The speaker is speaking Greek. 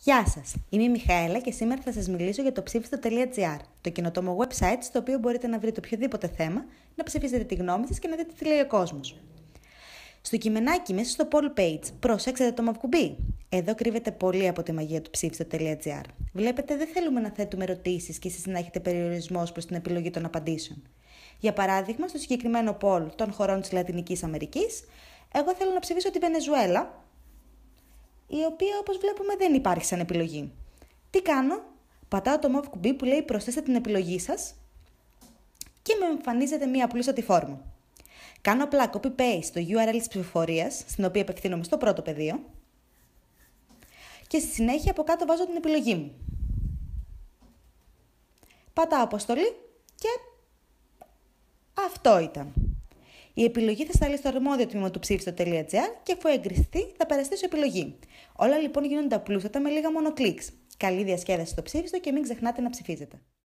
Γεια σας, είμαι η Μιχαέλα και σήμερα θα σας μιλήσω για το ψήφιστο.gr, το καινοτόμο website στο οποίο μπορείτε να βρείτε οποιοδήποτε θέμα, να ψηφίσετε τη γνώμη σας και να δείτε τι λέει ο κόσμος. Στο κειμενάκι μέσα στο poll page, προσέξτε το μαύρο κουμπί. Εδώ κρύβεται πολύ από τη μαγεία του ψήφιστο.gr. Βλέπετε, δεν θέλουμε να θέτουμε ερωτήσεις και εσείς να έχετε περιορισμό προς την επιλογή των απαντήσεων. Για παράδειγμα, στο συγκεκριμένο poll των χωρών της Λατινικής Αμερικής, εγώ θέλω να ψηφίσω τη Βενεζουέλα, η οποία όπως βλέπουμε δεν υπάρχει σαν επιλογή. Τι κάνω? Πατάω το μαύρο κουμπί που λέει προσθέστε την επιλογή σας και με εμφανίζεται μία απλούστατη φόρμα. Κάνω απλά copy-paste το URL της ψηφοφορίας, στην οποία απευθύνομαι στο πρώτο πεδίο και στη συνέχεια από κάτω βάζω την επιλογή μου. Πατάω αποστολή και αυτό ήταν. Η επιλογή θα σταλεί στο αρμόδιο τμήμα του ψήφιστο.gr και αφού εγκριθεί θα περαστεί σε επιλογή. Όλα λοιπόν γίνονται απλούστατα με λίγα μόνο κλικς. Καλή διασκέδαση στο ψήφιστο και μην ξεχνάτε να ψηφίζετε.